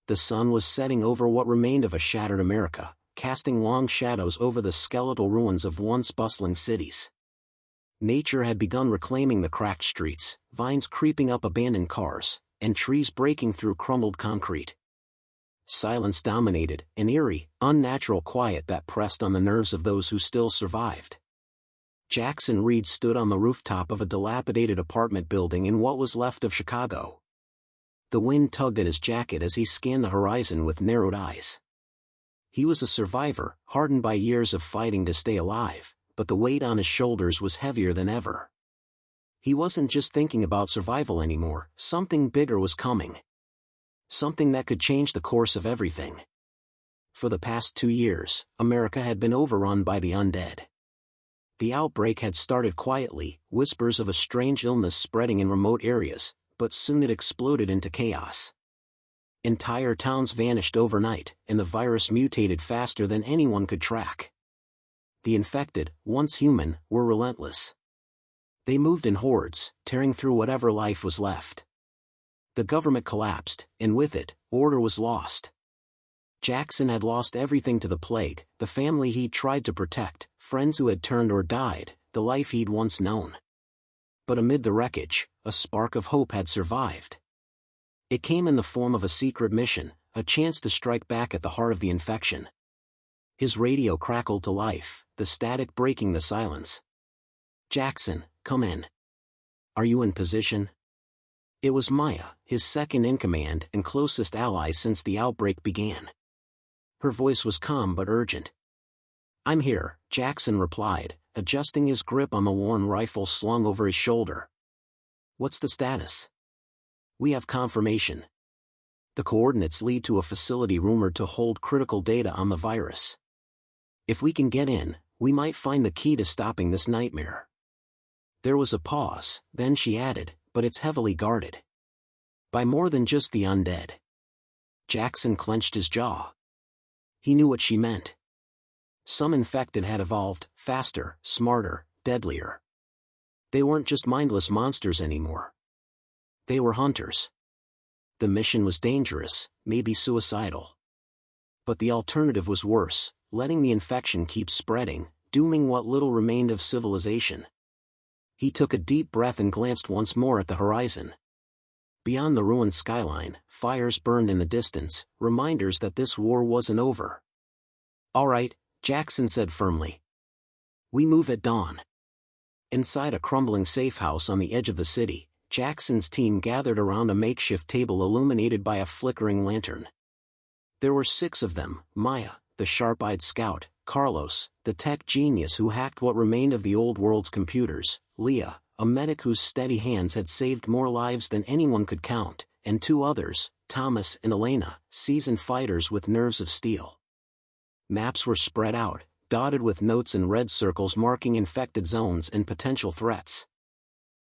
The sun was setting over what remained of a shattered America, casting long shadows over the skeletal ruins of once bustling cities. Nature had begun reclaiming the cracked streets, vines creeping up abandoned cars, and trees breaking through crumbled concrete. Silence dominated, an eerie, unnatural quiet that pressed on the nerves of those who still survived. Jackson Reed stood on the rooftop of a dilapidated apartment building in what was left of Chicago. The wind tugged at his jacket as he scanned the horizon with narrowed eyes. He was a survivor, hardened by years of fighting to stay alive, but the weight on his shoulders was heavier than ever. He wasn't just thinking about survival anymore, something bigger was coming. Something that could change the course of everything. For the past 2 years, America had been overrun by the undead. The outbreak had started quietly, whispers of a strange illness spreading in remote areas, but soon it exploded into chaos. Entire towns vanished overnight, and the virus mutated faster than anyone could track. The infected, once human, were relentless. They moved in hordes, tearing through whatever life was left. The government collapsed, and with it, order was lost. Jackson had lost everything to the plague, the family he'd tried to protect, friends who had turned or died, the life he'd once known. But amid the wreckage, a spark of hope had survived. It came in the form of a secret mission, a chance to strike back at the heart of the infection. His radio crackled to life, the static breaking the silence. "Jackson, come in. Are you in position?" It was Maya, his second-in-command and closest ally since the outbreak began. Her voice was calm but urgent. "I'm here," Jackson replied, adjusting his grip on the worn rifle slung over his shoulder. "What's the status?" "We have confirmation. The coordinates lead to a facility rumored to hold critical data on the virus. If we can get in, we might find the key to stopping this nightmare." There was a pause, then she added, "But it's heavily guarded. By more than just the undead." Jackson clenched his jaw. He knew what she meant. Some infected had evolved, faster, smarter, deadlier. They weren't just mindless monsters anymore. They were hunters. The mission was dangerous, maybe suicidal. But the alternative was worse, letting the infection keep spreading, dooming what little remained of civilization. He took a deep breath and glanced once more at the horizon. Beyond the ruined skyline, fires burned in the distance, reminders that this war wasn't over. "All right," Jackson said firmly. "We move at dawn." Inside a crumbling safe house on the edge of the city, Jackson's team gathered around a makeshift table illuminated by a flickering lantern. There were 6 of them: Maya, the sharp-eyed scout; Carlos, the tech genius who hacked what remained of the old world's computers; Leah, a medic whose steady hands had saved more lives than anyone could count; and 2 others, Thomas and Elena, seasoned fighters with nerves of steel. Maps were spread out, dotted with notes and red circles marking infected zones and potential threats.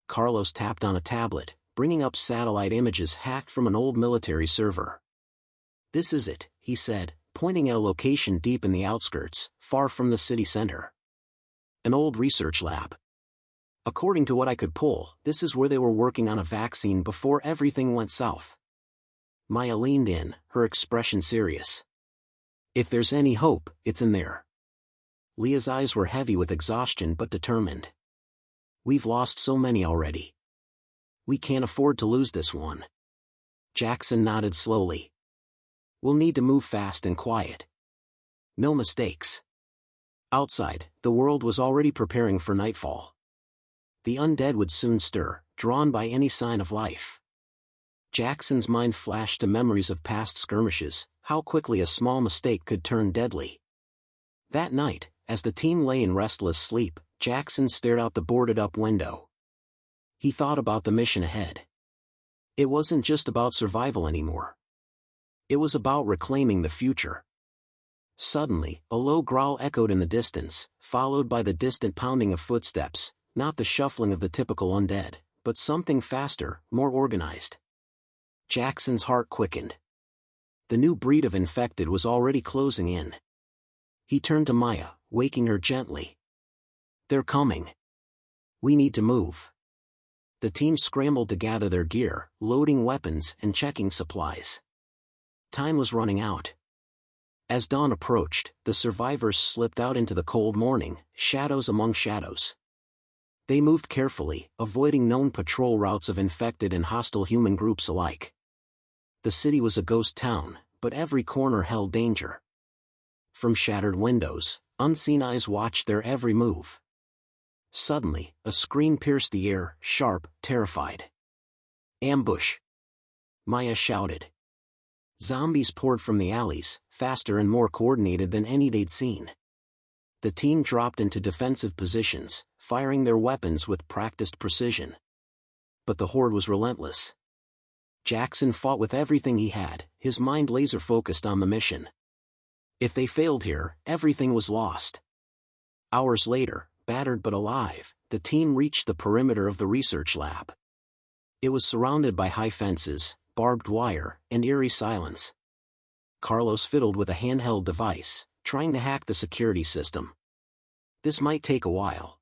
Carlos tapped on a tablet, bringing up satellite images hacked from an old military server. "This is it," he said, pointing at a location deep in the outskirts, far from the city center. "An old research lab. According to what I could pull, this is where they were working on a vaccine before everything went south." Maya leaned in, her expression serious. "If there's any hope, it's in there." Leah's eyes were heavy with exhaustion but determined. "We've lost so many already. We can't afford to lose this one." Jackson nodded slowly. "We'll need to move fast and quiet. No mistakes." Outside, the world was already preparing for nightfall. The undead would soon stir, drawn by any sign of life. Jackson's mind flashed to memories of past skirmishes, how quickly a small mistake could turn deadly. That night, as the team lay in restless sleep, Jackson stared out the boarded-up window. He thought about the mission ahead. It wasn't just about survival anymore. It was about reclaiming the future. Suddenly, a low growl echoed in the distance, followed by the distant pounding of footsteps, not the shuffling of the typical undead, but something faster, more organized. Jackson's heart quickened. The new breed of infected was already closing in. He turned to Maya, waking her gently. "They're coming. We need to move." The team scrambled to gather their gear, loading weapons and checking supplies. Time was running out. As dawn approached, the survivors slipped out into the cold morning, shadows among shadows. They moved carefully, avoiding known patrol routes of infected and hostile human groups alike. The city was a ghost town, but every corner held danger. From shattered windows, unseen eyes watched their every move. Suddenly, a scream pierced the air, sharp, terrified. "Ambush!" Maya shouted. Zombies poured from the alleys, faster and more coordinated than any they'd seen. The team dropped into defensive positions, firing their weapons with practiced precision. But the horde was relentless. Jackson fought with everything he had, his mind laser-focused on the mission. If they failed here, everything was lost. Hours later, battered but alive, the team reached the perimeter of the research lab. It was surrounded by high fences, barbed wire, and eerie silence. Carlos fiddled with a handheld device, trying to hack the security system. This might take a while.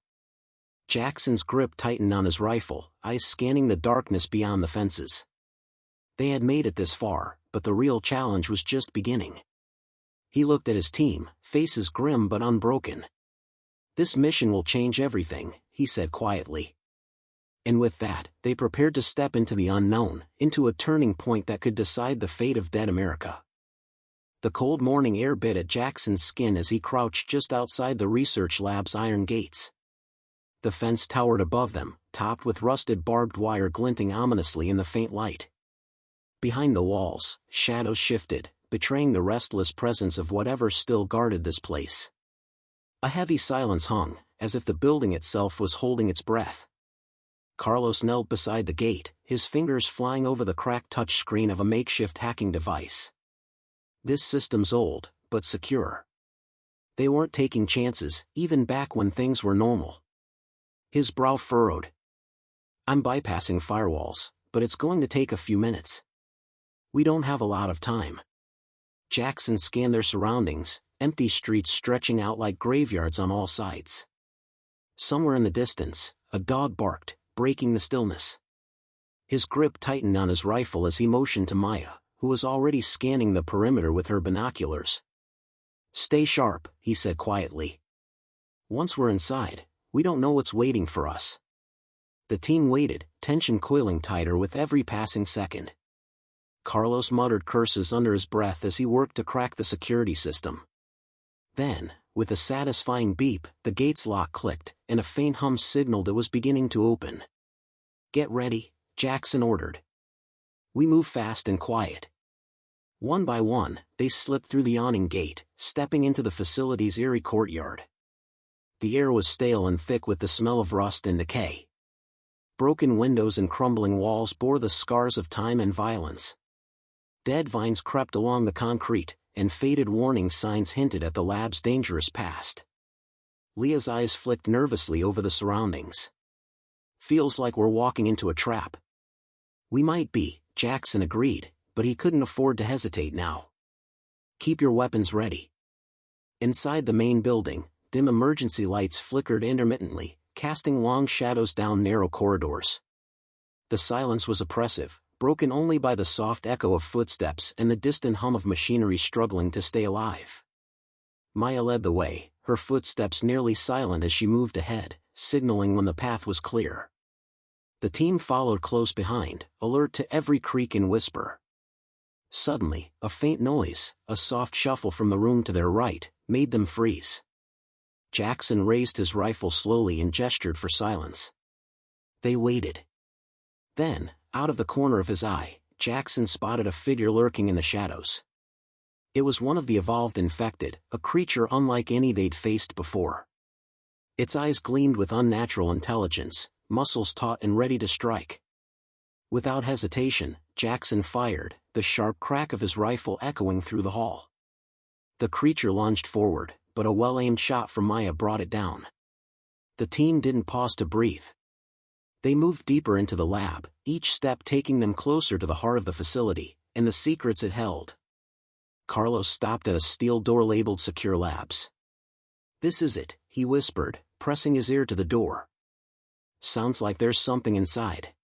Jackson's grip tightened on his rifle, eyes scanning the darkness beyond the fences. They had made it this far, but the real challenge was just beginning. He looked at his team, faces grim but unbroken. "This mission will change everything," he said quietly. And with that, they prepared to step into the unknown, into a turning point that could decide the fate of dead America. The cold morning air bit at Jackson's skin as he crouched just outside the research lab's iron gates. The fence towered above them, topped with rusted barbed wire glinting ominously in the faint light. Behind the walls, shadows shifted, betraying the restless presence of whatever still guarded this place. A heavy silence hung, as if the building itself was holding its breath. Carlos knelt beside the gate, his fingers flying over the cracked touchscreen of a makeshift hacking device. This system's old, but secure. They weren't taking chances, even back when things were normal. His brow furrowed. "I'm bypassing firewalls, but it's going to take a few minutes. We don't have a lot of time." Jackson scanned their surroundings, empty streets stretching out like graveyards on all sides. Somewhere in the distance, a dog barked, breaking the stillness. His grip tightened on his rifle as he motioned to Maya, who was already scanning the perimeter with her binoculars. "Stay sharp," he said quietly. "Once we're inside, we don't know what's waiting for us." The team waited, tension coiling tighter with every passing second. Carlos muttered curses under his breath as he worked to crack the security system. Then, with a satisfying beep, the gate's lock clicked, and a faint hum signaled it was beginning to open. "Get ready," Jackson ordered. "We move fast and quiet." One by one, they slipped through the yawning gate, stepping into the facility's eerie courtyard. The air was stale and thick with the smell of rust and decay. Broken windows and crumbling walls bore the scars of time and violence. Dead vines crept along the concrete, and faded warning signs hinted at the lab's dangerous past. Leah's eyes flicked nervously over the surroundings. "Feels like we're walking into a trap." "We might be," Jackson agreed, but he couldn't afford to hesitate now. "Keep your weapons ready." Inside the main building, dim emergency lights flickered intermittently, casting long shadows down narrow corridors. The silence was oppressive, broken only by the soft echo of footsteps and the distant hum of machinery struggling to stay alive. Maya led the way, her footsteps nearly silent as she moved ahead, signaling when the path was clear. The team followed close behind, alert to every creak and whisper. Suddenly, a faint noise, a soft shuffle from the room to their right, made them freeze. Jackson raised his rifle slowly and gestured for silence. They waited. Then, out of the corner of his eye, Jackson spotted a figure lurking in the shadows. It was one of the evolved infected, a creature unlike any they'd faced before. Its eyes gleamed with unnatural intelligence, muscles taut and ready to strike. Without hesitation, Jackson fired, the sharp crack of his rifle echoing through the hall. The creature lunged forward, but a well-aimed shot from Maya brought it down. The team didn't pause to breathe. They moved deeper into the lab, each step taking them closer to the heart of the facility, and the secrets it held. Carlos stopped at a steel door labeled Secure Labs. "This is it," he whispered, pressing his ear to the door. "Sounds like there's something inside."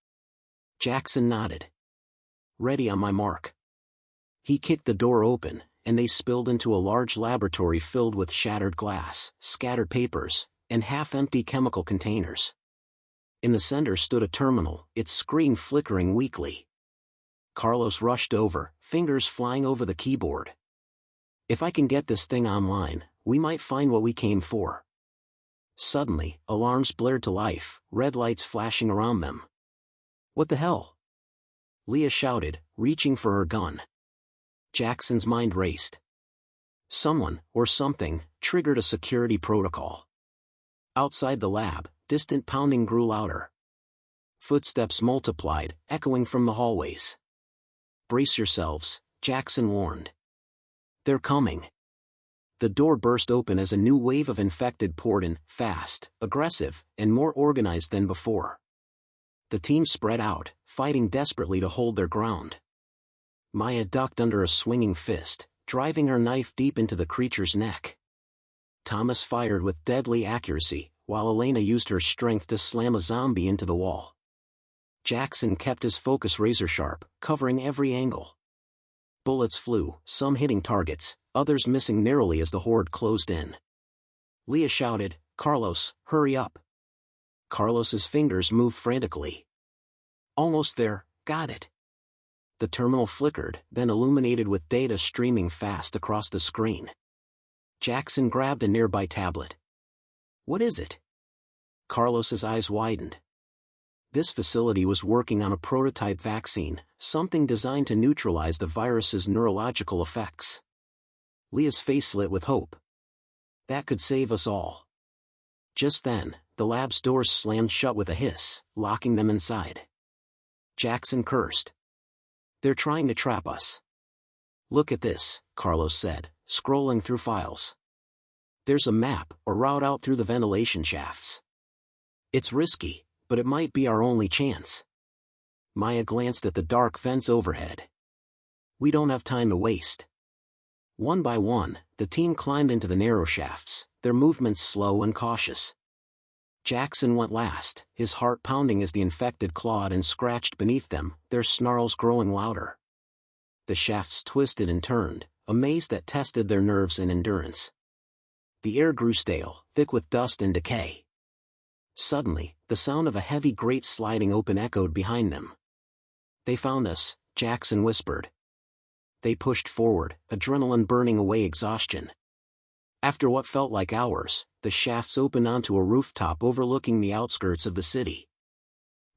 Jackson nodded. "Ready on my mark." He kicked the door open, and they spilled into a large laboratory filled with shattered glass, scattered papers, and half-empty chemical containers. In the center stood a terminal, its screen flickering weakly. Carlos rushed over, fingers flying over the keyboard. "If I can get this thing online, we might find what we came for." Suddenly, alarms blared to life, red lights flashing around them. "What the hell?" Leah shouted, reaching for her gun. Jackson's mind raced. Someone, or something, triggered a security protocol. Outside the lab, distant pounding grew louder. Footsteps multiplied, echoing from the hallways. "Brace yourselves," Jackson warned. "They're coming." The door burst open as a new wave of infected poured in, fast, aggressive, and more organized than before. The team spread out, fighting desperately to hold their ground. Maya ducked under a swinging fist, driving her knife deep into the creature's neck. Thomas fired with deadly accuracy, while Elena used her strength to slam a zombie into the wall. Jackson kept his focus razor-sharp, covering every angle. Bullets flew, some hitting targets, others missing narrowly as the horde closed in. Leah shouted, "Carlos, hurry up." Carlos's fingers moved frantically. "Almost there, got it." The terminal flickered, then illuminated with data streaming fast across the screen. Jackson grabbed a nearby tablet. "What is it?" Carlos's eyes widened. This facility was working on a prototype vaccine, something designed to neutralize the virus's neurological effects. Leah's face lit with hope. "That could save us all." Just then, the lab's doors slammed shut with a hiss, locking them inside. Jackson cursed. "They're trying to trap us." "Look at this," Carlos said, scrolling through files. "There's a map, a route out through the ventilation shafts. It's risky, but it might be our only chance." Maya glanced at the dark vents overhead. "We don't have time to waste." One by one, the team climbed into the narrow shafts, their movements slow and cautious. Jackson went last, his heart pounding as the infected clawed and scratched beneath them, their snarls growing louder. The shafts twisted and turned, a maze that tested their nerves and endurance. The air grew stale, thick with dust and decay. Suddenly, the sound of a heavy grate sliding open echoed behind them. "They found us," Jackson whispered. They pushed forward, adrenaline burning away exhaustion. After what felt like hours, the shafts opened onto a rooftop overlooking the outskirts of the city.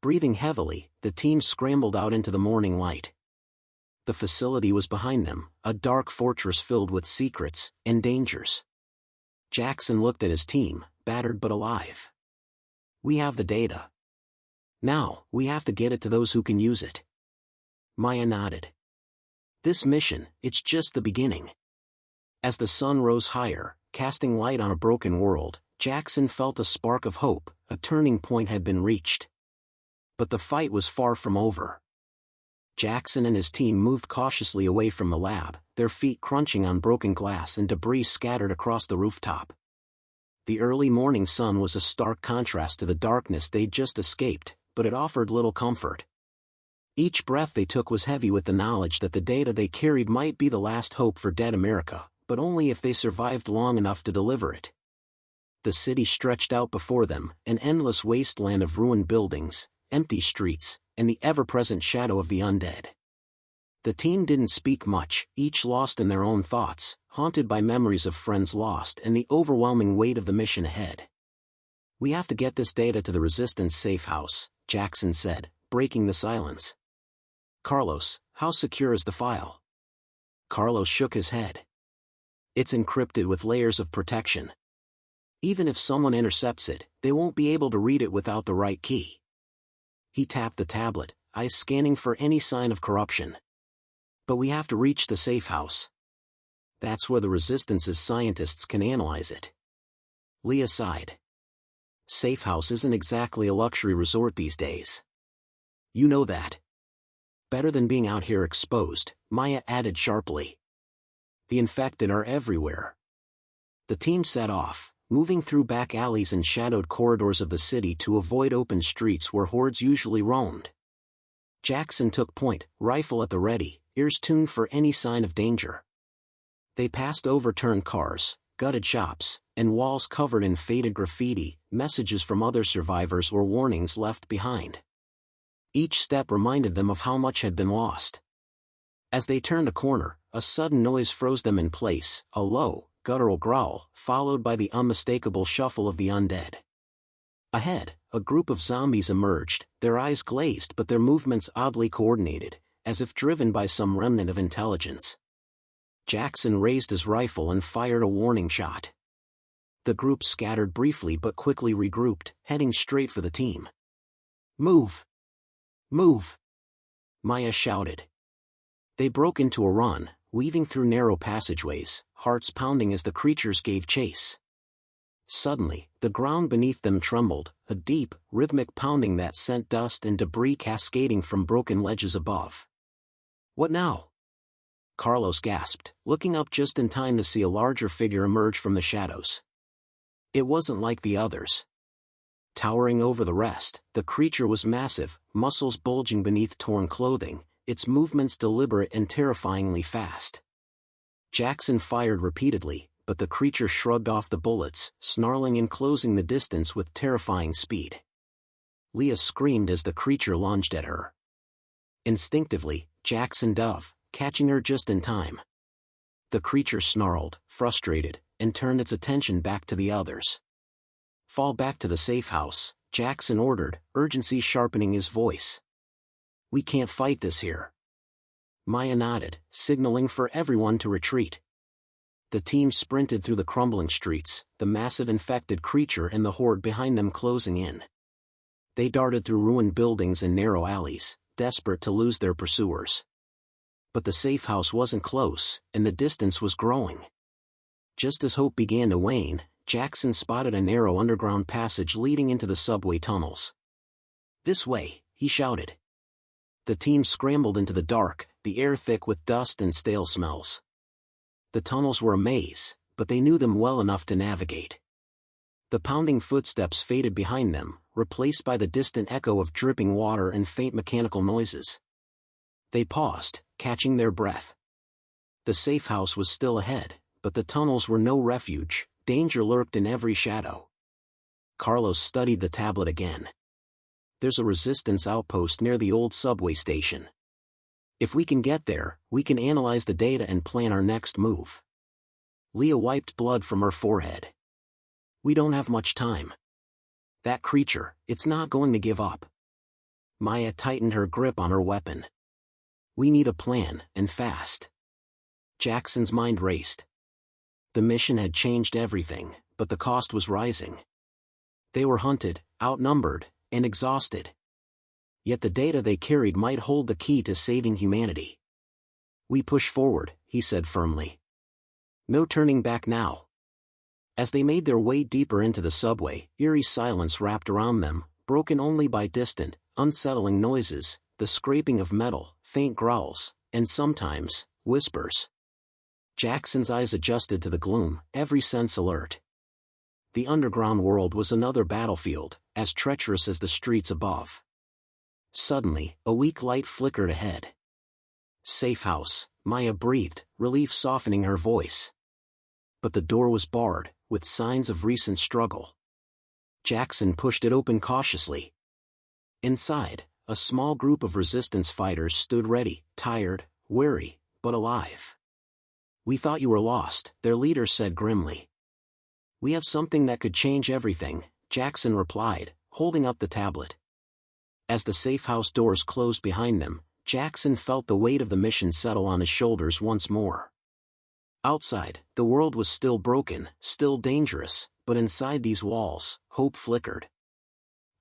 Breathing heavily, the team scrambled out into the morning light. The facility was behind them, a dark fortress filled with secrets and dangers. Jackson looked at his team, battered but alive. "We have the data. Now, we have to get it to those who can use it." Maya nodded. "This mission, it's just the beginning." As the sun rose higher, casting light on a broken world, Jackson felt a spark of hope. A turning point had been reached. But the fight was far from over. Jackson and his team moved cautiously away from the lab, their feet crunching on broken glass and debris scattered across the rooftop. The early morning sun was a stark contrast to the darkness they'd just escaped, but it offered little comfort. Each breath they took was heavy with the knowledge that the data they carried might be the last hope for dead America, but only if they survived long enough to deliver it. The city stretched out before them, an endless wasteland of ruined buildings, empty streets, and the ever-present shadow of the undead. The team didn't speak much, each lost in their own thoughts, haunted by memories of friends lost and the overwhelming weight of the mission ahead. "We have to get this data to the Resistance safe house," Jackson said, breaking the silence. "Carlos, how secure is the file?" Carlos shook his head. "It's encrypted with layers of protection. Even if someone intercepts it, they won't be able to read it without the right key." He tapped the tablet, eyes scanning for any sign of corruption. "But we have to reach the safe house. That's where the Resistance's scientists can analyze it." Leah sighed. "Safe house isn't exactly a luxury resort these days. You know that." "Better than being out here exposed," Maya added sharply. "The infected are everywhere." The team set off, moving through back alleys and shadowed corridors of the city to avoid open streets where hordes usually roamed. Jackson took point, rifle at the ready, ears tuned for any sign of danger. They passed overturned cars, gutted shops, and walls covered in faded graffiti, messages from other survivors or warnings left behind. Each step reminded them of how much had been lost. As they turned a corner, a sudden noise froze them in place, a low, guttural growl, followed by the unmistakable shuffle of the undead. Ahead, a group of zombies emerged, their eyes glazed but their movements oddly coordinated, as if driven by some remnant of intelligence. Jackson raised his rifle and fired a warning shot. The group scattered briefly but quickly regrouped, heading straight for the team. "Move! Move!" Maya shouted. They broke into a run, weaving through narrow passageways, hearts pounding as the creatures gave chase. Suddenly, the ground beneath them trembled, a deep, rhythmic pounding that sent dust and debris cascading from broken ledges above. "What now?" Carlos gasped, looking up just in time to see a larger figure emerge from the shadows. It wasn't like the others. Towering over the rest, the creature was massive, muscles bulging beneath torn clothing, its movements deliberate and terrifyingly fast. Jackson fired repeatedly, but the creature shrugged off the bullets, snarling and closing the distance with terrifying speed. Leah screamed as the creature lunged at her. Instinctively, Jackson dove, catching her just in time. The creature snarled, frustrated, and turned its attention back to the others. "Fall back to the safe house," Jackson ordered, urgency sharpening his voice. "We can't fight this here." Maya nodded, signaling for everyone to retreat. The team sprinted through the crumbling streets, the massive infected creature and the horde behind them closing in. They darted through ruined buildings and narrow alleys, desperate to lose their pursuers. But the safe house wasn't close, and the distance was growing. Just as hope began to wane, Jackson spotted a narrow underground passage leading into the subway tunnels. "This way," he shouted. The team scrambled into the dark, the air thick with dust and stale smells. The tunnels were a maze, but they knew them well enough to navigate. The pounding footsteps faded behind them, replaced by the distant echo of dripping water and faint mechanical noises. They paused, catching their breath. The safe house was still ahead, but the tunnels were no refuge, danger lurked in every shadow. Carlos studied the tablet again. "There's a resistance outpost near the old subway station. If we can get there, we can analyze the data and plan our next move." Leah wiped blood from her forehead. "We don't have much time. That creature, it's not going to give up." Maya tightened her grip on her weapon. "We need a plan, and fast." Jackson's mind raced. The mission had changed everything, but the cost was rising. They were hunted, outnumbered, and exhausted. Yet the data they carried might hold the key to saving humanity. "We push forward," he said firmly. "No turning back now." As they made their way deeper into the subway, eerie silence wrapped around them, broken only by distant, unsettling noises, the scraping of metal, faint growls, and sometimes, whispers. Jackson's eyes adjusted to the gloom, every sense alert. The underground world was another battlefield, as treacherous as the streets above. Suddenly, a weak light flickered ahead. "Safe house," Maya breathed, relief softening her voice. But the door was barred, with signs of recent struggle. Jackson pushed it open cautiously. Inside, a small group of resistance fighters stood ready, tired, weary, but alive. "We thought you were lost," their leader said grimly. "We have something that could change everything," Jackson replied, holding up the tablet. As the safe house doors closed behind them, Jackson felt the weight of the mission settle on his shoulders once more. Outside, the world was still broken, still dangerous, but inside these walls, hope flickered.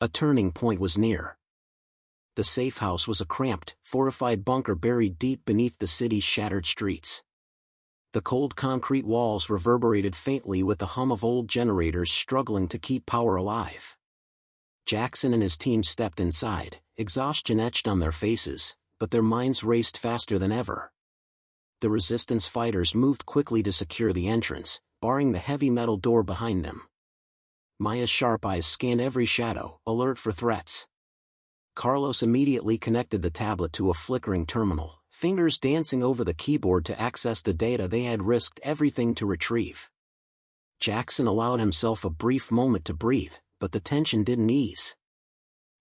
A turning point was near. The safe house was a cramped, fortified bunker buried deep beneath the city's shattered streets. The cold concrete walls reverberated faintly with the hum of old generators struggling to keep power alive. Jackson and his team stepped inside, exhaustion etched on their faces, but their minds raced faster than ever. The resistance fighters moved quickly to secure the entrance, barring the heavy metal door behind them. Maya's sharp eyes scanned every shadow, alert for threats. Carlos immediately connected the tablet to a flickering terminal, fingers dancing over the keyboard to access the data they had risked everything to retrieve. Jackson allowed himself a brief moment to breathe, but the tension didn't ease.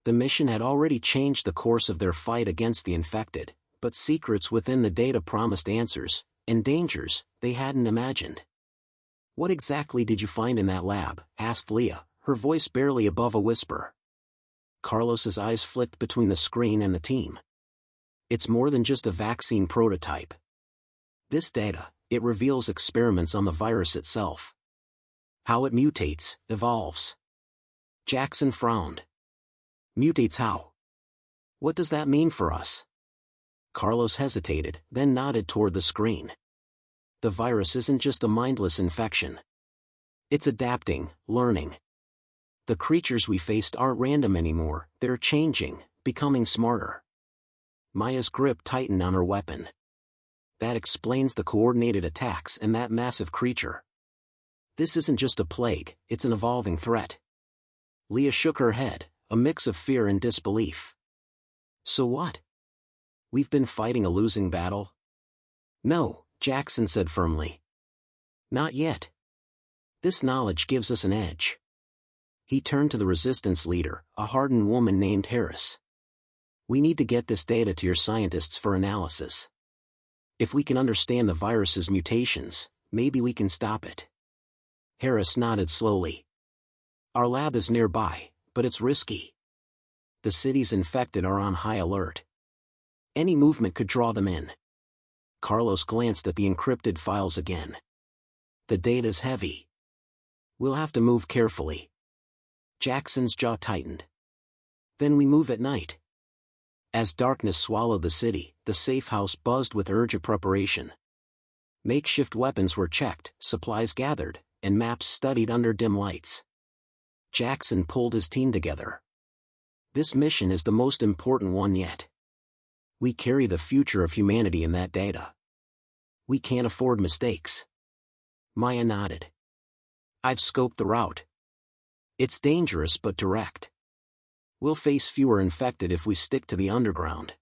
The mission had already changed the course of their fight against the infected, but secrets within the data promised answers, and dangers they hadn't imagined. "What exactly did you find in that lab?" asked Leah, her voice barely above a whisper. Carlos's eyes flicked between the screen and the team. "It's more than just a vaccine prototype. This data, it reveals experiments on the virus itself. How it mutates, evolves." Jackson frowned. "Mutates how? What does that mean for us?" Carlos hesitated, then nodded toward the screen. "The virus isn't just a mindless infection. It's adapting, learning. The creatures we faced aren't random anymore, they're changing, becoming smarter." Maya's grip tightened on her weapon. "That explains the coordinated attacks and that massive creature. This isn't just a plague, it's an evolving threat." Leah shook her head, a mix of fear and disbelief. "So what? We've been fighting a losing battle?" "No," Jackson said firmly. "Not yet. This knowledge gives us an edge." He turned to the resistance leader, a hardened woman named Harris. "We need to get this data to your scientists for analysis. If we can understand the virus's mutations, maybe we can stop it." Harris nodded slowly. "Our lab is nearby, but it's risky. The cities infected are on high alert. Any movement could draw them in." Carlos glanced at the encrypted files again. "The data's heavy. We'll have to move carefully." Jackson's jaw tightened. "Then we move at night." As darkness swallowed the city, the safe house buzzed with urgent preparation. Makeshift weapons were checked, supplies gathered, and maps studied under dim lights. Jackson pulled his team together. "This mission is the most important one yet. We carry the future of humanity in that data. We can't afford mistakes." Maya nodded. "I've scoped the route. It's dangerous but direct. We'll face fewer infected if we stick to the underground."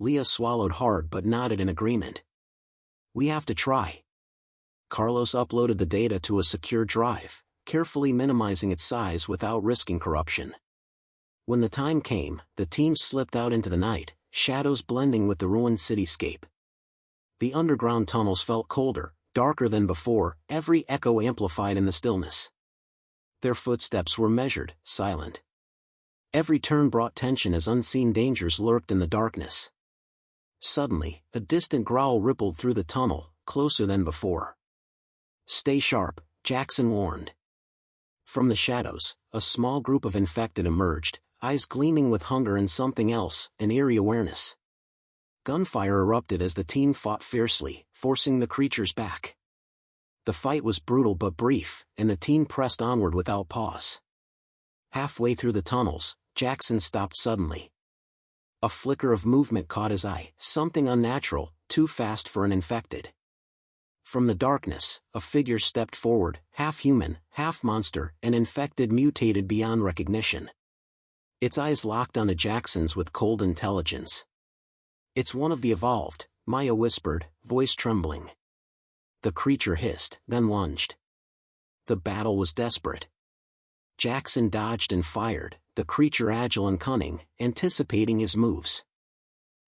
Leah swallowed hard but nodded in agreement. "We have to try." Carlos uploaded the data to a secure drive, carefully minimizing its size without risking corruption. When the time came, the team slipped out into the night, shadows blending with the ruined cityscape. The underground tunnels felt colder, darker than before, every echo amplified in the stillness. Their footsteps were measured, silent. Every turn brought tension as unseen dangers lurked in the darkness. Suddenly, a distant growl rippled through the tunnel, closer than before. "Stay sharp," Jackson warned. From the shadows, a small group of infected emerged, eyes gleaming with hunger and something else, an eerie awareness. Gunfire erupted as the team fought fiercely, forcing the creatures back. The fight was brutal but brief, and the team pressed onward without pause. Halfway through the tunnels, Jackson stopped suddenly. A flicker of movement caught his eye, something unnatural, too fast for an infected. From the darkness, a figure stepped forward, half human, half monster, and infected mutated beyond recognition. Its eyes locked onto Jackson's with cold intelligence. "It's one of the evolved," Maya whispered, voice trembling. The creature hissed, then lunged. The battle was desperate. Jackson dodged and fired, the creature agile and cunning, anticipating his moves.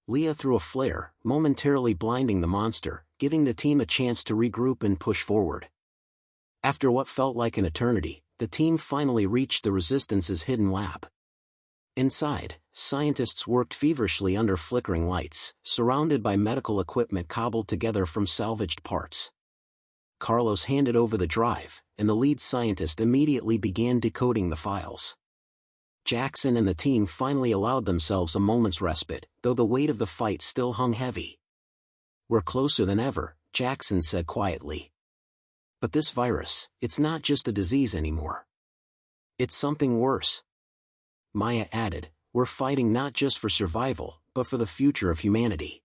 Leah threw a flare, momentarily blinding the monster, giving the team a chance to regroup and push forward. After what felt like an eternity, the team finally reached the Resistance's hidden lab. Inside, scientists worked feverishly under flickering lights, surrounded by medical equipment cobbled together from salvaged parts. Carlos handed over the drive, and the lead scientist immediately began decoding the files. Jackson and the team finally allowed themselves a moment's respite, though the weight of the fight still hung heavy. "We're closer than ever," Jackson said quietly. "But this virus, it's not just a disease anymore. It's something worse." Maya added, "We're fighting not just for survival, but for the future of humanity."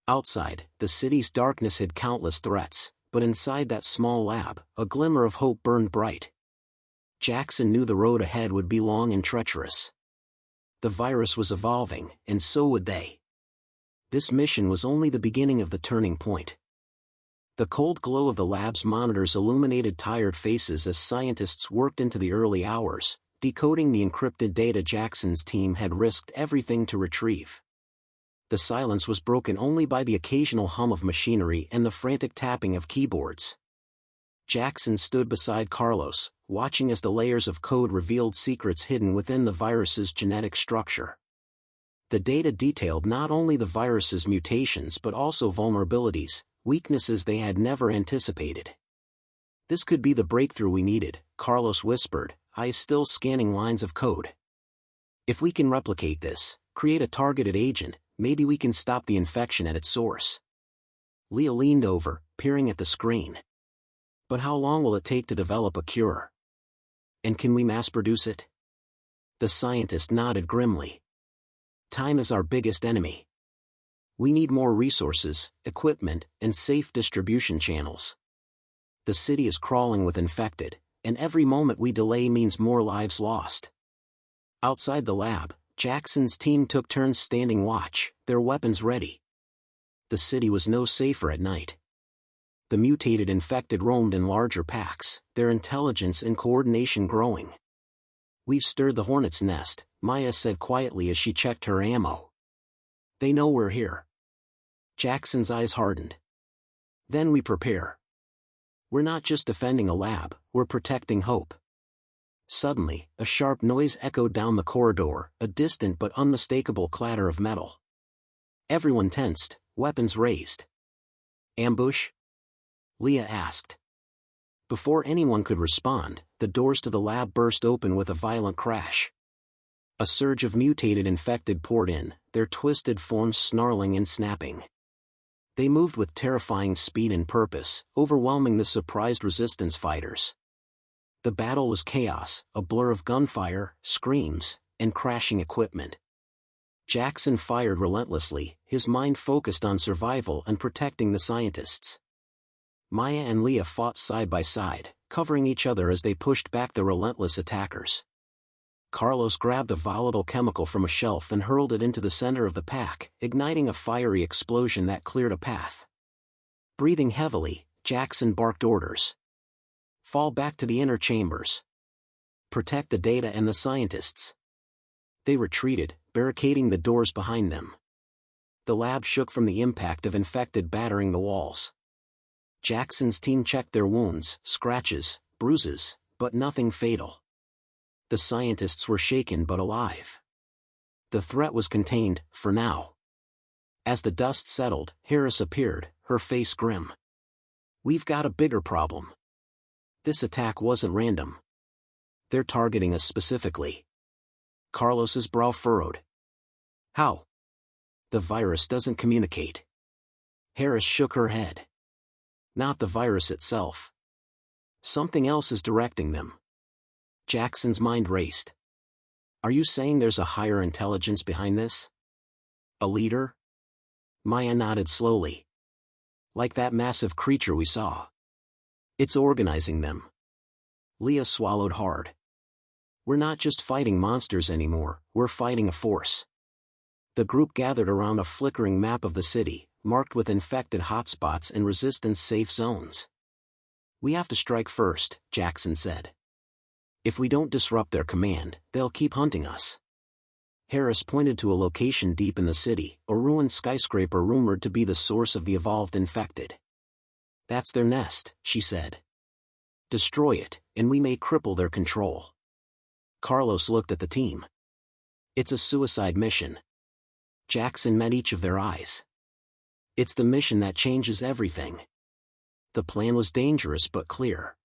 Outside, the city's darkness hid countless threats, but inside that small lab, a glimmer of hope burned bright. Jackson knew the road ahead would be long and treacherous. The virus was evolving, and so would they. This mission was only the beginning of the turning point. The cold glow of the lab's monitors illuminated tired faces as scientists worked into the early hours, decoding the encrypted data Jackson's team had risked everything to retrieve. The silence was broken only by the occasional hum of machinery and the frantic tapping of keyboards. Jackson stood beside Carlos, watching as the layers of code revealed secrets hidden within the virus's genetic structure. The data detailed not only the virus's mutations but also vulnerabilities, weaknesses they had never anticipated. "This could be the breakthrough we needed," Carlos whispered, eyes still scanning lines of code. "If we can replicate this, create a targeted agent, maybe we can stop the infection at its source." Leah leaned over, peering at the screen. "But how long will it take to develop a cure? And can we mass-produce it?" The scientist nodded grimly. "Time is our biggest enemy. We need more resources, equipment, and safe distribution channels. The city is crawling with infected, and every moment we delay means more lives lost." Outside the lab, Jackson's team took turns standing watch, their weapons ready. The city was no safer at night. The mutated infected roamed in larger packs, their intelligence and coordination growing. "We've stirred the hornet's nest," Maya said quietly as she checked her ammo. "They know we're here." Jackson's eyes hardened. "Then we prepare. We're not just defending a lab, we're protecting hope." Suddenly, a sharp noise echoed down the corridor, a distant but unmistakable clatter of metal. Everyone tensed, weapons raised. "Ambush?" Leah asked. Before anyone could respond, the doors to the lab burst open with a violent crash. A surge of mutated infected poured in, their twisted forms snarling and snapping. They moved with terrifying speed and purpose, overwhelming the surprised resistance fighters. The battle was chaos, a blur of gunfire, screams, and crashing equipment. Jackson fired relentlessly, his mind focused on survival and protecting the scientists. Maya and Leah fought side by side, covering each other as they pushed back the relentless attackers. Carlos grabbed a volatile chemical from a shelf and hurled it into the center of the pack, igniting a fiery explosion that cleared a path. Breathing heavily, Jackson barked orders. "Fall back to the inner chambers. Protect the data and the scientists." They retreated, barricading the doors behind them. The lab shook from the impact of infected battering the walls. Jackson's team checked their wounds, scratches, bruises, but nothing fatal. The scientists were shaken but alive. The threat was contained, for now. As the dust settled, Harris appeared, her face grim. "We've got a bigger problem. This attack wasn't random. They're targeting us specifically." Carlos's brow furrowed. "How?" "The virus doesn't communicate." Harris shook her head. "Not the virus itself. Something else is directing them." Jackson's mind raced. "Are you saying there's a higher intelligence behind this? A leader?" Maya nodded slowly. "Like that massive creature we saw. It's organizing them." Leah swallowed hard. "We're not just fighting monsters anymore, we're fighting a force." The group gathered around a flickering map of the city, marked with infected hotspots and resistance-safe zones. "We have to strike first," Jackson said. "If we don't disrupt their command, they'll keep hunting us." Harris pointed to a location deep in the city, a ruined skyscraper rumored to be the source of the evolved infected. "That's their nest," she said. "Destroy it, and we may cripple their control." Carlos looked at the team. "It's a suicide mission." Jackson met each of their eyes. "It's the mission that changes everything." The plan was dangerous but clear.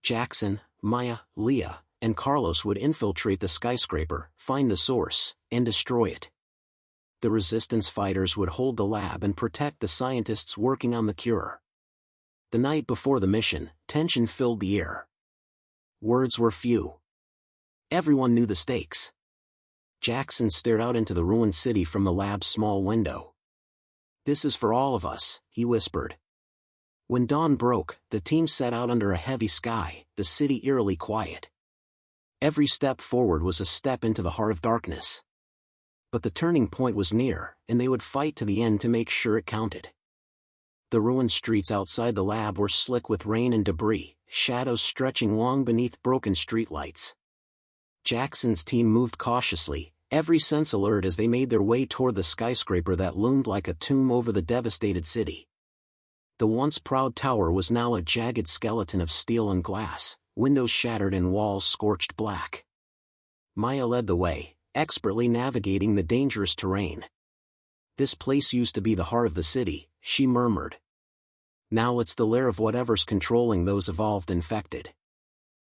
Jackson, Maya, Leah, and Carlos would infiltrate the skyscraper, find the source, and destroy it. The resistance fighters would hold the lab and protect the scientists working on the cure. The night before the mission, tension filled the air. Words were few. Everyone knew the stakes. Jackson stared out into the ruined city from the lab's small window. "This is for all of us," he whispered. When dawn broke, the team set out under a heavy sky, the city eerily quiet. Every step forward was a step into the heart of darkness. But the turning point was near, and they would fight to the end to make sure it counted. The ruined streets outside the lab were slick with rain and debris, shadows stretching long beneath broken streetlights. Jackson's team moved cautiously, every sense alert as they made their way toward the skyscraper that loomed like a tomb over the devastated city. The once proud tower was now a jagged skeleton of steel and glass, windows shattered and walls scorched black. Maya led the way, expertly navigating the dangerous terrain. "This place used to be the heart of the city," she murmured. "Now it's the lair of whatever's controlling those evolved infected."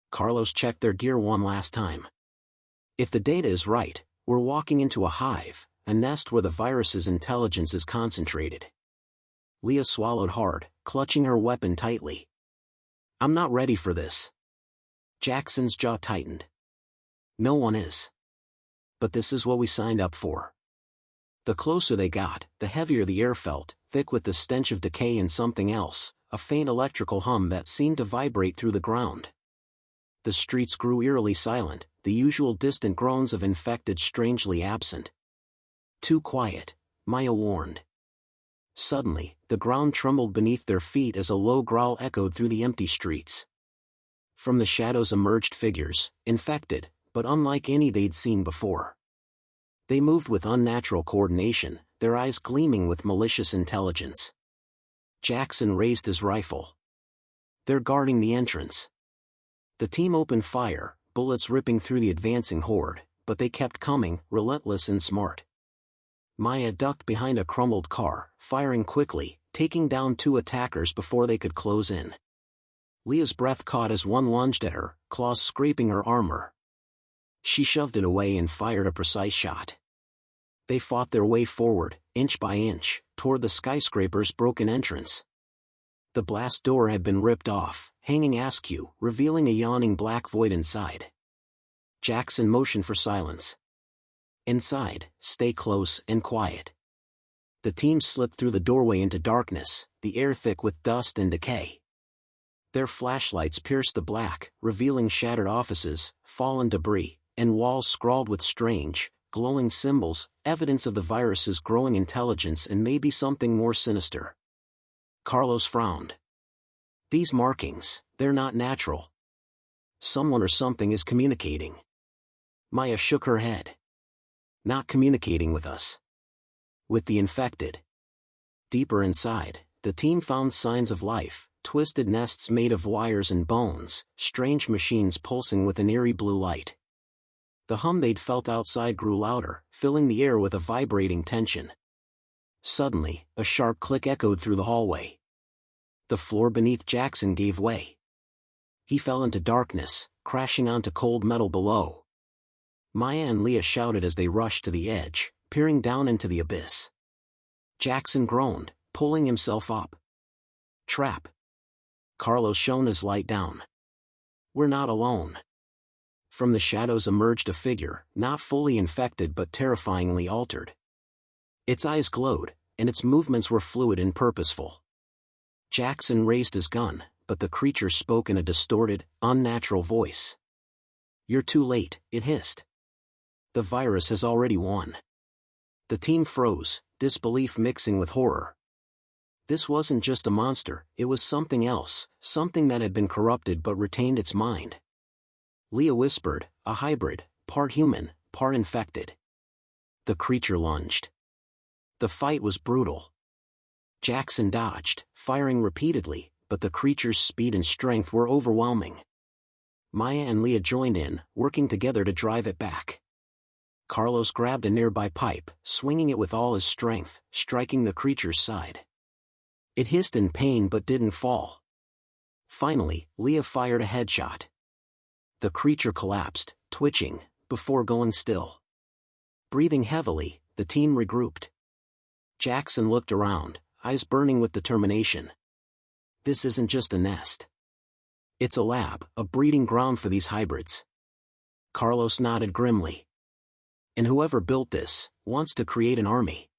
Carlos checked their gear one last time. "If the data is right, we're walking into a hive, a nest where the virus's intelligence is concentrated." Leah swallowed hard, clutching her weapon tightly. "I'm not ready for this." Jackson's jaw tightened. "No one is. But this is what we signed up for." The closer they got, the heavier the air felt, thick with the stench of decay and something else, a faint electrical hum that seemed to vibrate through the ground. The streets grew eerily silent, the usual distant groans of infected strangely absent. "Too quiet," Maya warned. Suddenly, the ground trembled beneath their feet as a low growl echoed through the empty streets. From the shadows emerged figures, infected, but unlike any they'd seen before. They moved with unnatural coordination, their eyes gleaming with malicious intelligence. Jackson raised his rifle. "They're guarding the entrance." The team opened fire, bullets ripping through the advancing horde, but they kept coming, relentless and smart. Maya ducked behind a crumbled car, firing quickly, taking down 2 attackers before they could close in. Leah's breath caught as one lunged at her, claws scraping her armor. She shoved it away and fired a precise shot. They fought their way forward, inch by inch, toward the skyscraper's broken entrance. The blast door had been ripped off, hanging askew, revealing a yawning black void inside. Jackson motioned for silence. "Inside, stay close and quiet." The team slipped through the doorway into darkness, the air thick with dust and decay. Their flashlights pierced the black, revealing shattered offices, fallen debris, and walls scrawled with strange, glowing symbols, evidence of the virus's growing intelligence and maybe something more sinister. Carlos frowned. "These markings, they're not natural. Someone or something is communicating." Maya shook her head. "Not communicating with us. With the infected." Deeper inside, the team found signs of life, twisted nests made of wires and bones, strange machines pulsing with an eerie blue light. The hum they'd felt outside grew louder, filling the air with a vibrating tension. Suddenly, a sharp click echoed through the hallway. The floor beneath Jackson gave way. He fell into darkness, crashing onto cold metal below. Maya and Leah shouted as they rushed to the edge, peering down into the abyss. Jackson groaned, pulling himself up. "Trap." Carlos shone his light down. "We're not alone." From the shadows emerged a figure, not fully infected but terrifyingly altered. Its eyes glowed, and its movements were fluid and purposeful. Jackson raised his gun, but the creature spoke in a distorted, unnatural voice. "You're too late," it hissed. "The virus has already won." The team froze, disbelief mixing with horror. This wasn't just a monster, it was something else, something that had been corrupted but retained its mind. Leah whispered, "A hybrid, part human, part infected." The creature lunged. The fight was brutal. Jackson dodged, firing repeatedly, but the creature's speed and strength were overwhelming. Maya and Leah joined in, working together to drive it back. Carlos grabbed a nearby pipe, swinging it with all his strength, striking the creature's side. It hissed in pain but didn't fall. Finally, Leah fired a headshot. The creature collapsed, twitching, before going still. Breathing heavily, the team regrouped. Jackson looked around, eyes burning with determination. "This isn't just a nest. It's a lab, a breeding ground for these hybrids." Carlos nodded grimly. "And whoever built this, wants to create an army."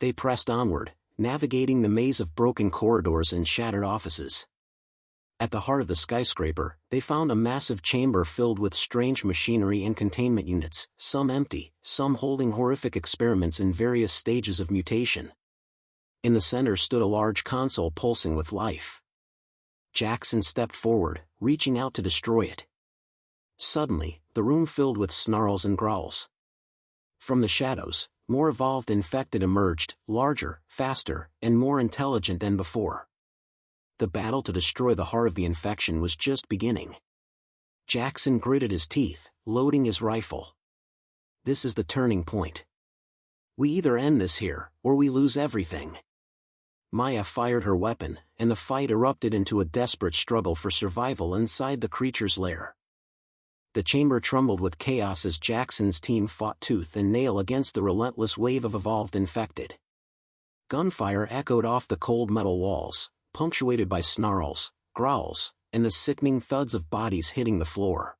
They pressed onward, navigating the maze of broken corridors and shattered offices. At the heart of the skyscraper, they found a massive chamber filled with strange machinery and containment units, some empty, some holding horrific experiments in various stages of mutation. In the center stood a large console pulsing with life. Jackson stepped forward, reaching out to destroy it. Suddenly, the room filled with snarls and growls. From the shadows, more evolved infected emerged, larger, faster, and more intelligent than before. The battle to destroy the heart of the infection was just beginning. Jackson gritted his teeth, loading his rifle. This is the turning point. We either end this here, or we lose everything. Maya fired her weapon, and the fight erupted into a desperate struggle for survival inside the creature's lair. The chamber trembled with chaos as Jackson's team fought tooth and nail against the relentless wave of evolved infected. Gunfire echoed off the cold metal walls, punctuated by snarls, growls, and the sickening thuds of bodies hitting the floor.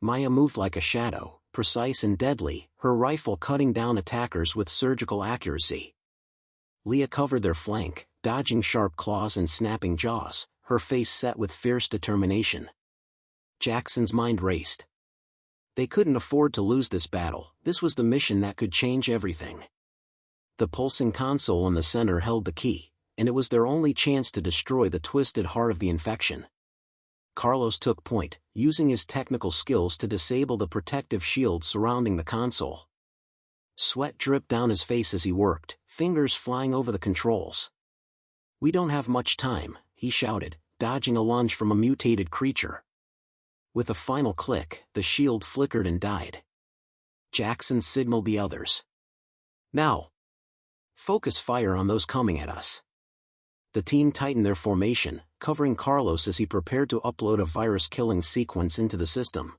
Maya moved like a shadow, precise and deadly, her rifle cutting down attackers with surgical accuracy. Leah covered their flank, dodging sharp claws and snapping jaws, her face set with fierce determination. Jackson's mind raced. They couldn't afford to lose this battle, this was the mission that could change everything. The pulsing console in the center held the key, and it was their only chance to destroy the twisted heart of the infection. Carlos took point, using his technical skills to disable the protective shield surrounding the console. Sweat dripped down his face as he worked, fingers flying over the controls. "We don't have much time," he shouted, dodging a lunge from a mutated creature. With a final click, the shield flickered and died. Jackson signaled the others. "Now! Focus fire on those coming at us." The team tightened their formation, covering Carlos as he prepared to upload a virus-killing sequence into the system.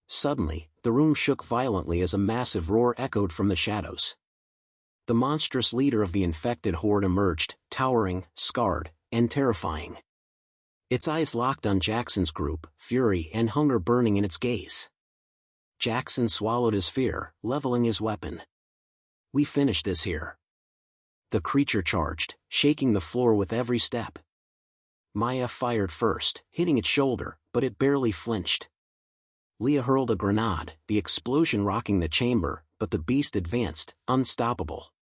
Suddenly, the room shook violently as a massive roar echoed from the shadows. The monstrous leader of the infected horde emerged, towering, scarred, and terrifying. Its eyes locked on Jackson's group, fury and hunger burning in its gaze. Jackson swallowed his fear, leveling his weapon. "We finish this here." The creature charged, shaking the floor with every step. Maya fired first, hitting its shoulder, but it barely flinched. Leah hurled a grenade, the explosion rocking the chamber, but the beast advanced, unstoppable.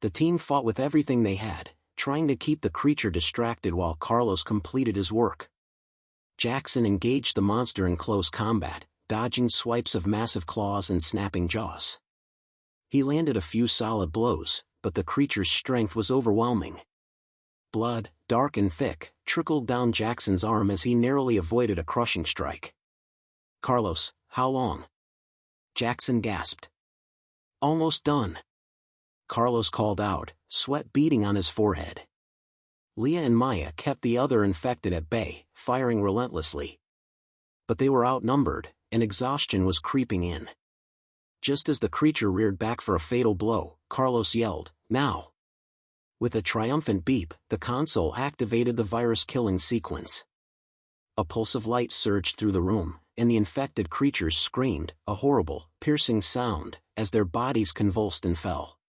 The team fought with everything they had, trying to keep the creature distracted while Carlos completed his work. Jackson engaged the monster in close combat, dodging swipes of massive claws and snapping jaws. He landed a few solid blows, but the creature's strength was overwhelming. Blood, dark and thick, trickled down Jackson's arm as he narrowly avoided a crushing strike. "Carlos, how long?" Jackson gasped. "Almost done." Carlos called out, sweat beading on his forehead. Leah and Maya kept the other infected at bay, firing relentlessly. But they were outnumbered, and exhaustion was creeping in. Just as the creature reared back for a fatal blow, Carlos yelled, "Now!" With a triumphant beep, the console activated the virus-killing sequence. A pulse of light surged through the room, and the infected creatures screamed, a horrible, piercing sound, as their bodies convulsed and fell.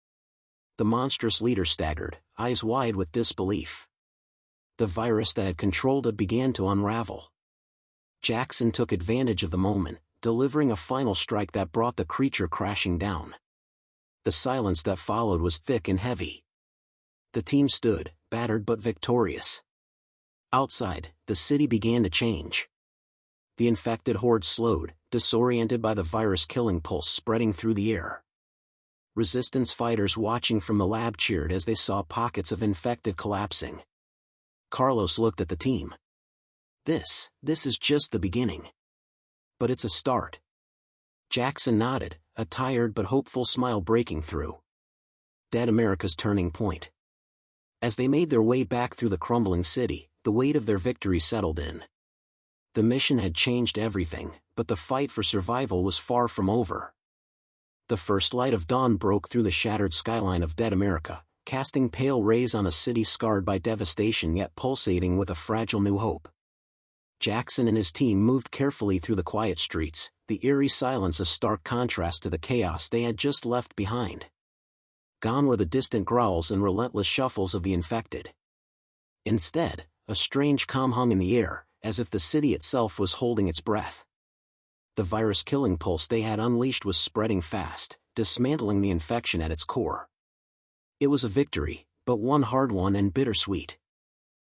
The monstrous leader staggered, eyes wide with disbelief. The virus that had controlled it began to unravel. Jackson took advantage of the moment, delivering a final strike that brought the creature crashing down. The silence that followed was thick and heavy. The team stood, battered but victorious. Outside, the city began to change. The infected horde slowed, disoriented by the virus-killing pulse spreading through the air. Resistance fighters watching from the lab cheered as they saw pockets of infected collapsing. Carlos looked at the team. This is just the beginning. But it's a start." Jackson nodded, a tired but hopeful smile breaking through. Dead America's turning point. As they made their way back through the crumbling city, the weight of their victory settled in. The mission had changed everything, but the fight for survival was far from over. The first light of dawn broke through the shattered skyline of Dead America, casting pale rays on a city scarred by devastation yet pulsating with a fragile new hope. Jackson and his team moved carefully through the quiet streets, the eerie silence a stark contrast to the chaos they had just left behind. Gone were the distant growls and relentless shuffles of the infected. Instead, a strange calm hung in the air, as if the city itself was holding its breath. The virus-killing pulse they had unleashed was spreading fast, dismantling the infection at its core. It was a victory, but one hard one and bittersweet.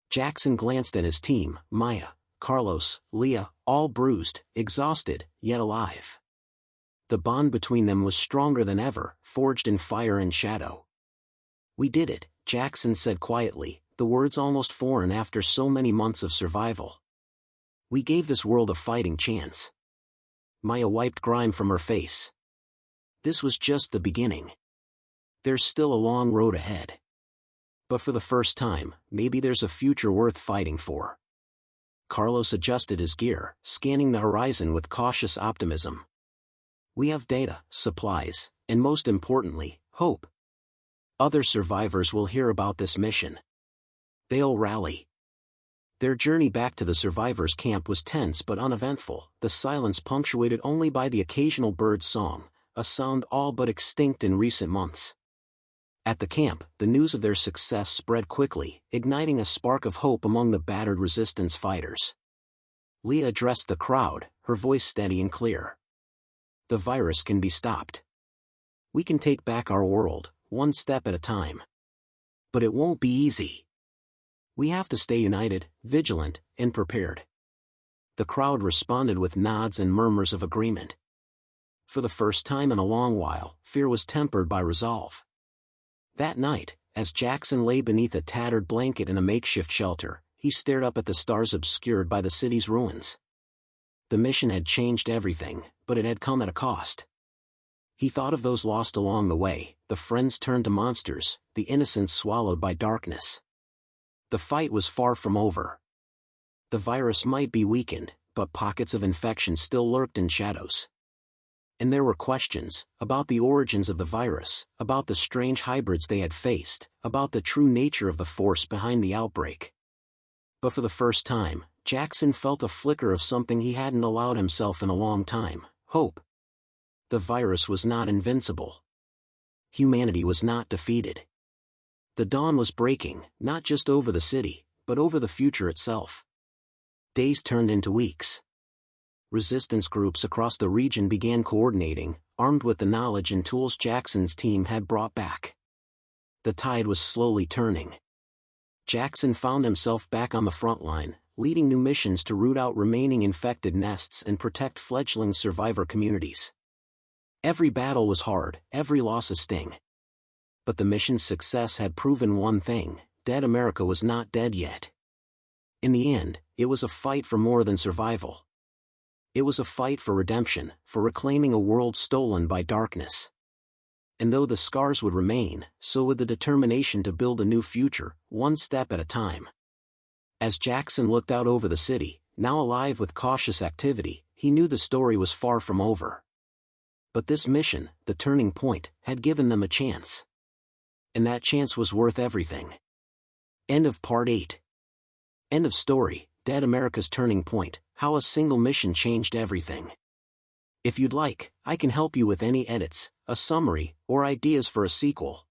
Jackson glanced at his team, Maya, Carlos, Leah, all bruised, exhausted, yet alive. The bond between them was stronger than ever, forged in fire and shadow. "We did it," Jackson said quietly, the words almost foreign after so many months of survival. "We gave this world a fighting chance." Maya wiped grime from her face. "This was just the beginning. There's still a long road ahead. But for the first time, maybe there's a future worth fighting for." Carlos adjusted his gear, scanning the horizon with cautious optimism. "We have data, supplies, and most importantly, hope. Other survivors will hear about this mission. They'll rally." Their journey back to the survivors' camp was tense but uneventful, the silence punctuated only by the occasional bird song, a sound all but extinct in recent months. At the camp, the news of their success spread quickly, igniting a spark of hope among the battered resistance fighters. Leah addressed the crowd, her voice steady and clear. "The virus can be stopped. We can take back our world, one step at a time. But it won't be easy. We have to stay united, vigilant, and prepared." The crowd responded with nods and murmurs of agreement. For the first time in a long while, fear was tempered by resolve. That night, as Jackson lay beneath a tattered blanket in a makeshift shelter, he stared up at the stars obscured by the city's ruins. The mission had changed everything, but it had come at a cost. He thought of those lost along the way, the friends turned to monsters, the innocents swallowed by darkness. The fight was far from over. The virus might be weakened, but pockets of infection still lurked in shadows. And there were questions, about the origins of the virus, about the strange hybrids they had faced, about the true nature of the force behind the outbreak. But for the first time, Jackson felt a flicker of something he hadn't allowed himself in a long time: hope. The virus was not invincible. Humanity was not defeated. The dawn was breaking, not just over the city, but over the future itself. Days turned into weeks. Resistance groups across the region began coordinating, armed with the knowledge and tools Jackson's team had brought back. The tide was slowly turning. Jackson found himself back on the front line, leading new missions to root out remaining infected nests and protect fledgling survivor communities. Every battle was hard, every loss a sting. But the mission's success had proven one thing: dead America was not dead yet. In the end, it was a fight for more than survival. It was a fight for redemption, for reclaiming a world stolen by darkness. And though the scars would remain, so would the determination to build a new future, one step at a time. As Jackson looked out over the city, now alive with cautious activity, he knew the story was far from over. But this mission, the turning point, had given them a chance. And that chance was worth everything. End of Part 8. End of story. Dead America's Turning Point, How a Single Mission Changed Everything. If you'd like, I can help you with any edits, a summary, or ideas for a sequel.